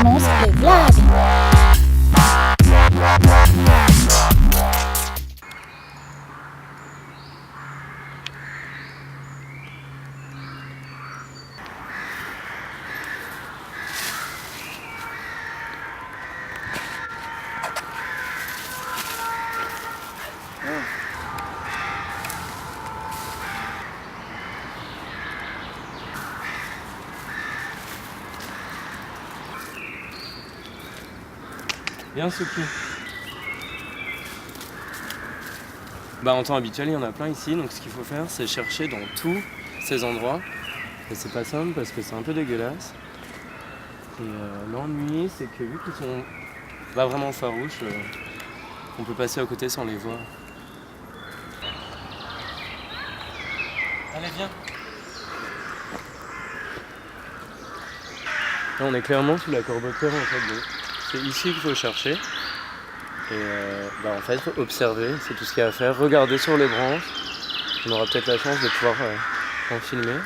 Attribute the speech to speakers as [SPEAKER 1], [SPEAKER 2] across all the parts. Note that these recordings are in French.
[SPEAKER 1] commence les vlogs.
[SPEAKER 2] Bien Souki. En temps habituel, il y en a plein ici, donc ce qu'il faut faire, c'est chercher dans tous ces endroits. Et c'est pas simple parce que c'est un peu dégueulasse. Et l'ennui, c'est que vu qu'ils sont pas vraiment farouches, on peut passer à côté sans les voir. Allez, viens. Là, on est clairement sous la corbeauteur en fait. C'est ici qu'il faut chercher. Et en fait, observer, c'est tout ce qu'il y a à faire. Regarder sur les branches. On aura peut-être la chance de pouvoir en filmer.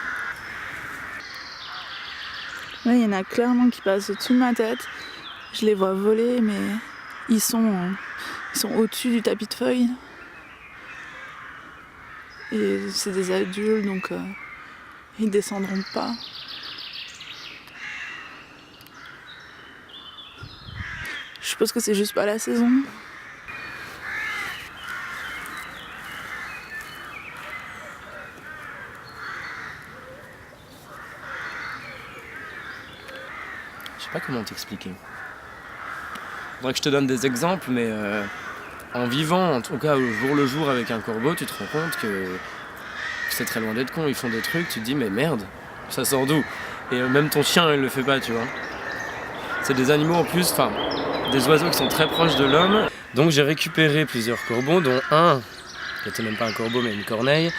[SPEAKER 3] Là, il y en a clairement qui passent au-dessus de ma tête. Je les vois voler, mais ils sont au-dessus du tapis de feuilles. Et c'est des adultes, donc ils descendront pas. Je suppose que c'est juste pas la saison.
[SPEAKER 2] Je sais pas comment t'expliquer. Faudrait que je te donne des exemples, mais en vivant, en tout cas au jour le jour avec un corbeau, tu te rends compte que c'est très loin d'être con. Ils font des trucs, tu te dis mais merde, ça sort d'où? Et même ton chien il le fait pas, tu vois. C'est des animaux en plus, des oiseaux qui sont très proches de l'homme. Donc j'ai récupéré plusieurs corbeaux, dont un qui n'était même pas un corbeau mais une corneille,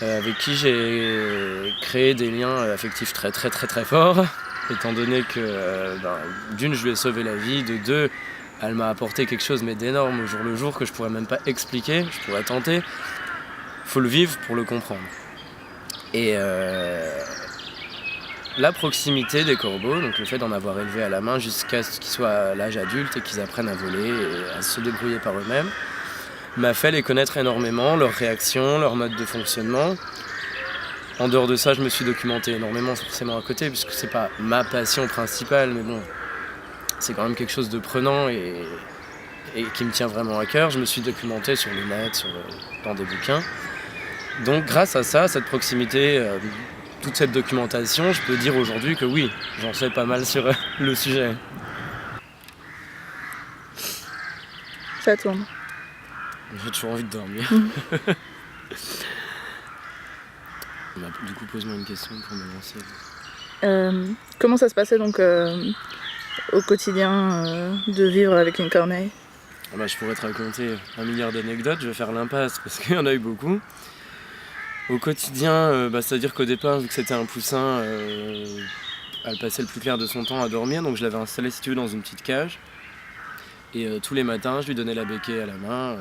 [SPEAKER 2] avec qui j'ai créé des liens affectifs très très très très forts, étant donné que d'une je lui ai sauvé la vie, de deux elle m'a apporté quelque chose mais d'énorme au jour le jour que je pourrais même pas expliquer, je pourrais tenter. Faut le vivre pour le comprendre. Et la proximité des corbeaux, donc le fait d'en avoir élevé à la main jusqu'à ce qu'ils soient à l'âge adulte et qu'ils apprennent à voler et à se débrouiller par eux-mêmes, m'a fait les connaître énormément, leurs réactions, leur mode de fonctionnement. En dehors de ça, je me suis documenté énormément forcément à côté, puisque c'est pas ma passion principale, mais bon, c'est quand même quelque chose de prenant et qui me tient vraiment à cœur. Je me suis documenté sur le net, dans des bouquins. Donc grâce à ça, cette proximité, toute cette documentation, je peux dire aujourd'hui que oui, j'en sais pas mal sur le sujet.
[SPEAKER 3] Ça tourne.
[SPEAKER 2] J'ai toujours envie de dormir. Du coup, pose-moi une question pour me lancer.
[SPEAKER 3] Comment ça se passait donc au quotidien de vivre avec une corneille?
[SPEAKER 2] Je pourrais te raconter 1 milliard d'anecdotes, je vais faire l'impasse parce qu'il y en a eu beaucoup. Au quotidien, c'est-à-dire qu'au départ, vu que c'était un poussin, elle passait le plus clair de son temps à dormir, donc je l'avais installée si tu veux dans une petite cage. Et tous les matins, je lui donnais la béquille à la main.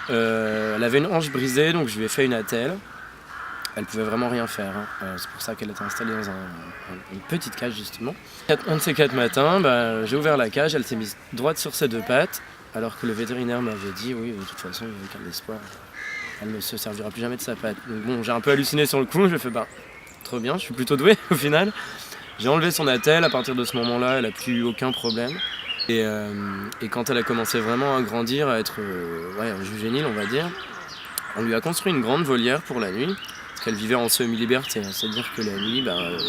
[SPEAKER 2] Elle avait une hanche brisée, donc je lui ai fait une attelle. Elle pouvait vraiment rien faire, hein. C'est pour ça qu'elle était installée dans une petite cage justement. Un de ces 4 matins, j'ai ouvert la cage, elle s'est mise droite sur ses 2 pattes, alors que le vétérinaire m'avait dit oui, de toute façon, il n'y a aucun espoir. Elle ne se servira plus jamais de sa patte. Donc bon, j'ai un peu halluciné sur le coup, je fais trop bien, je suis plutôt doué au final. J'ai enlevé son attelle, à partir de ce moment-là, elle n'a plus eu aucun problème. Et quand elle a commencé vraiment à grandir, à être juvénile on va dire, on lui a construit une grande volière pour la nuit, parce qu'elle vivait en semi-liberté, c'est-à-dire que la nuit,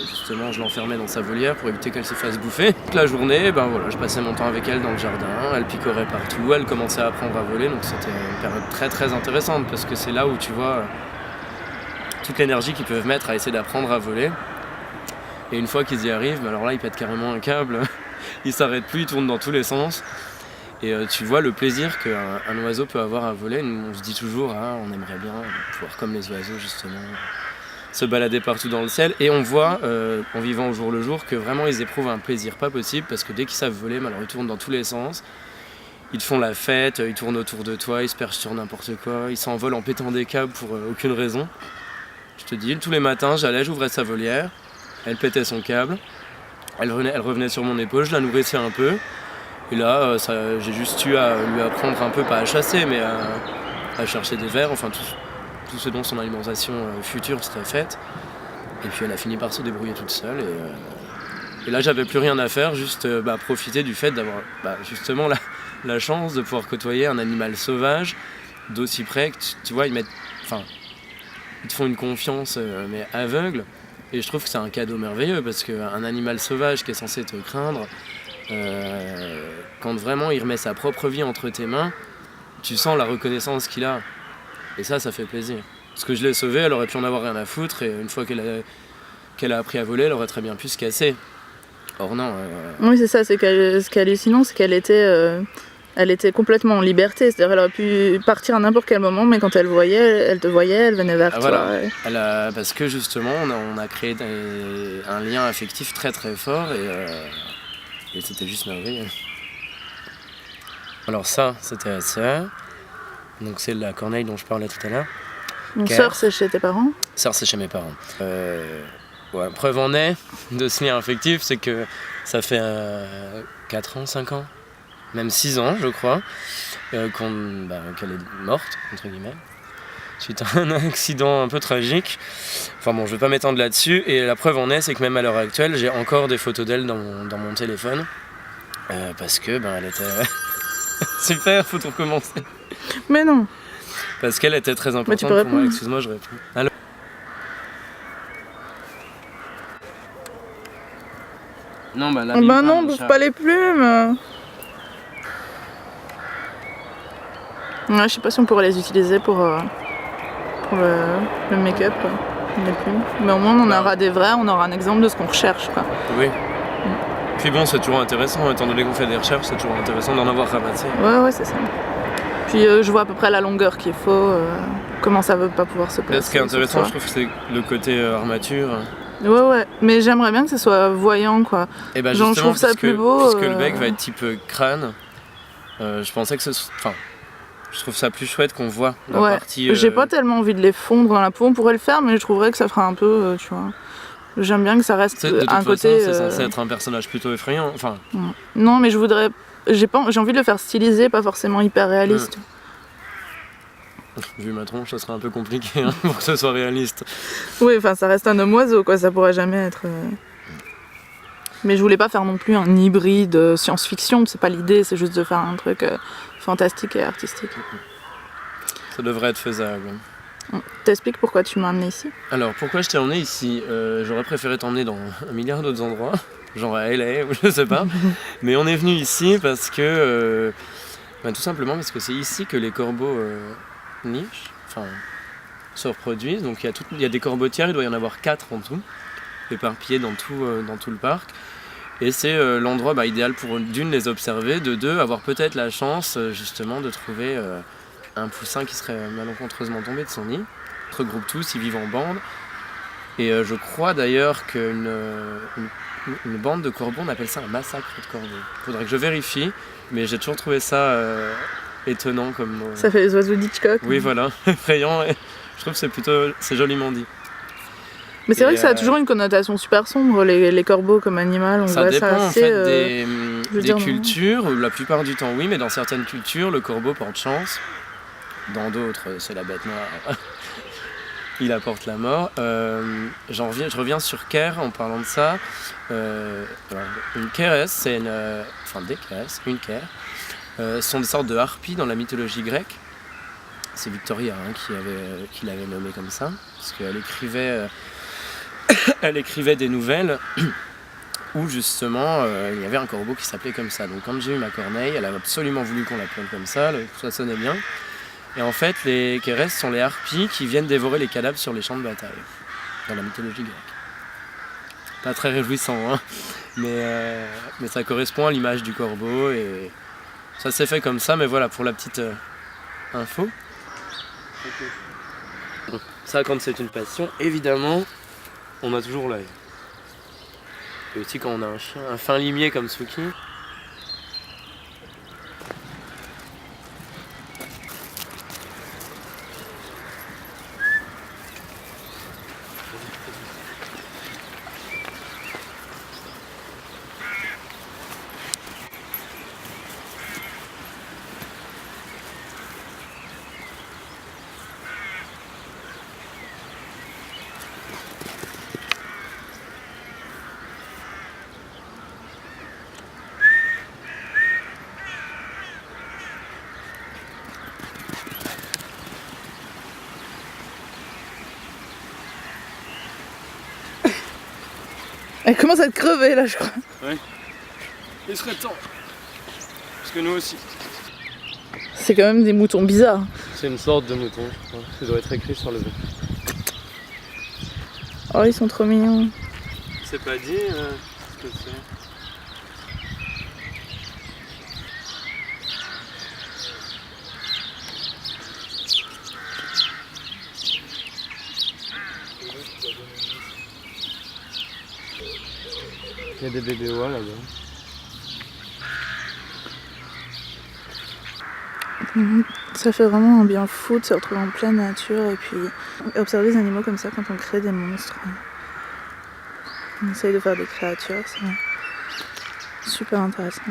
[SPEAKER 2] justement, je l'enfermais dans sa volière pour éviter qu'elle se fasse bouffer. Toute la journée, je passais mon temps avec elle dans le jardin, elle picorait partout, elle commençait à apprendre à voler, donc c'était une période très très intéressante, parce que c'est là où tu vois toute l'énergie qu'ils peuvent mettre à essayer d'apprendre à voler. Et une fois qu'ils y arrivent, alors là, ils pètent carrément un câble, ils s'arrêtent plus, ils tournent dans tous les sens. Et tu vois le plaisir qu'un oiseau peut avoir à voler. Nous, on se dit toujours, on aimerait bien pouvoir, comme les oiseaux justement, se balader partout dans le ciel. Et on voit, en vivant au jour le jour, que vraiment ils éprouvent un plaisir pas possible, parce que dès qu'ils savent voler, alors ils tournent dans tous les sens. Ils te font la fête, ils tournent autour de toi, ils se perchent sur n'importe quoi, ils s'envolent en pétant des câbles pour aucune raison. Je te dis, tous les matins, j'allais, j'ouvrais sa volière, elle pétait son câble, Elle revenait sur mon épaule, je la nourrissais un peu. Et là, j'ai juste eu à lui apprendre un peu, pas à chasser, mais à chercher des vers, enfin tout ce dont son alimentation future serait faite. Et puis elle a fini par se débrouiller toute seule. Et là, j'avais plus rien à faire, juste profiter du fait d'avoir justement la chance de pouvoir côtoyer un animal sauvage d'aussi près que tu vois, ils te font une confiance mais aveugle. Et je trouve que c'est un cadeau merveilleux parce qu'un animal sauvage qui est censé te craindre, quand vraiment il remet sa propre vie entre tes mains, tu sens la reconnaissance qu'il a. Et ça fait plaisir. Parce que je l'ai sauvée, elle aurait pu en avoir rien à foutre et une fois qu'elle a appris à voler, elle aurait très bien pu se casser. Or non.
[SPEAKER 3] Oui, c'est ça, ce qui est hallucinant, c'est qu'elle était complètement en liberté. C'est-à-dire qu'elle aurait pu partir à n'importe quel moment, mais quand elle te voyait, elle venait vers toi.
[SPEAKER 2] Voilà. Parce que justement, on a créé un lien affectif très très fort et c'était juste merveilleux. Alors ça, c'était la sœur. Donc c'est la corneille dont je parlais tout à l'heure.
[SPEAKER 3] Donc sœur, c'est chez tes parents ?
[SPEAKER 2] Sœur, c'est chez mes parents. Preuve en est de ce lien affectif, c'est que ça fait 4 ans, 5 ans, même 6 ans je crois, qu'elle est morte, entre guillemets, suite à un accident un peu tragique. Enfin bon, je vais pas m'étendre là-dessus, et la preuve en est, c'est que même à l'heure actuelle, j'ai encore des photos d'elle dans mon téléphone, parce que elle était... Super, faut tout recommencer.
[SPEAKER 3] Mais non.
[SPEAKER 2] Parce qu'elle était très importante pour moi, excuse-moi, je réponds. Alors... Non,
[SPEAKER 3] non, bouffe pas les plumes. Ouais, je sais pas si on pourrait les utiliser pour le make-up, les plumes. Mais au moins on aura des vrais, on aura un exemple de ce qu'on recherche, quoi.
[SPEAKER 2] Oui. Puis bon, c'est toujours intéressant, étant donné qu'on fait des recherches, c'est toujours intéressant d'en avoir ramassé.
[SPEAKER 3] Ouais, c'est ça. Puis je vois à peu près la longueur qu'il faut, comment ça veut pas pouvoir se placer.
[SPEAKER 2] Là, ce qui est intéressant, je trouve, c'est le côté armature.
[SPEAKER 3] Ouais, mais j'aimerais bien que ce soit voyant, quoi.
[SPEAKER 2] Et
[SPEAKER 3] genre, je trouve ça plus beau.
[SPEAKER 2] Parce que le bec va être type crâne, je pensais que je trouve ça plus chouette qu'on voit la partie...
[SPEAKER 3] J'ai pas tellement envie de les fondre dans la peau, on pourrait le faire, mais je trouverais que ça ferait un peu, tu vois... J'aime bien que ça reste un côté...
[SPEAKER 2] C'est censé être un personnage plutôt effrayant, enfin...
[SPEAKER 3] Non, mais j'ai envie de le faire stylisé, pas forcément hyper réaliste.
[SPEAKER 2] Vu ma tronche, ça serait un peu compliqué pour que ce soit réaliste.
[SPEAKER 3] Oui, enfin ça reste un homme-oiseau, quoi, ça pourrait jamais être... Mais je voulais pas faire non plus un hybride science-fiction, c'est pas l'idée, c'est juste de faire un truc fantastique et artistique.
[SPEAKER 2] Ça devrait être faisable.
[SPEAKER 3] T'expliques pourquoi tu m'as emmené ici ?
[SPEAKER 2] Alors, pourquoi je t'ai emmené ici ? J'aurais préféré t'emmener dans 1 milliard d'autres endroits, genre à LA ou je sais pas. Mais on est venu ici parce que... tout simplement parce que c'est ici que les corbeaux nichent, se reproduisent. Donc il y a des corbeautières, il doit y en avoir 4 en tout, éparpillés dans tout le parc. Et c'est l'endroit idéal pour d'une les observer, de deux avoir peut-être la chance justement de trouver un poussin qui serait malencontreusement tombé de son nid. Ils se regroupent tous, ils vivent en bande. Et je crois d'ailleurs qu'une bande de corbeaux, on appelle ça un massacre de corbeaux. Faudrait que je vérifie, mais j'ai toujours trouvé ça étonnant comme...
[SPEAKER 3] Ça fait les oiseaux d'Hitchcock.
[SPEAKER 2] Oui, voilà, effrayant. Et je trouve que c'est joliment dit.
[SPEAKER 3] Mais c'est vrai que ça a toujours une connotation super sombre, les corbeaux comme animal.
[SPEAKER 2] Ça dépend en fait des cultures. La plupart du temps, oui, mais dans certaines cultures, le corbeau porte chance. Dans d'autres, c'est la bête noire. Il apporte la mort. Je reviens sur Ker en parlant de ça. Une Kérès, c'est des Kérès, une Ker. Sont des sortes de harpies dans la mythologie grecque. C'est Victoria qui l'avait nommée comme ça, parce qu'elle écrivait des nouvelles où justement il y avait un corbeau qui s'appelait comme ça. Donc quand j'ai eu ma corneille, elle a absolument voulu qu'on l'appelle comme ça, ça sonnait bien. Et en fait, les Kérès sont les harpies qui viennent dévorer les cadavres sur les champs de bataille, dans la mythologie grecque. Pas très réjouissant, mais ça correspond à l'image du corbeau, et ça s'est fait comme ça, mais voilà, pour la petite info. Ça, quand c'est une passion, évidemment, on a toujours l'œil. Et aussi quand on a un chien, un fin limier comme Suki.
[SPEAKER 3] Elle commence à te crever là, je crois.
[SPEAKER 2] Ouais. Il serait temps. Parce que nous aussi.
[SPEAKER 3] C'est quand même des moutons bizarres.
[SPEAKER 2] C'est une sorte de mouton, je crois. Ça doit être écrit sur le dos.
[SPEAKER 3] Oh, ils sont trop mignons.
[SPEAKER 2] C'est pas dit ce que c'est. Il y a des bébés oies là-bas.
[SPEAKER 3] Ça fait vraiment un bien fou de se retrouver en pleine nature et puis observer les animaux comme ça quand on crée des monstres. On essaye de faire des créatures, c'est super intéressant.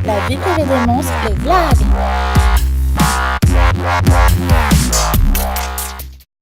[SPEAKER 1] La vie privée des monstres et Vlad.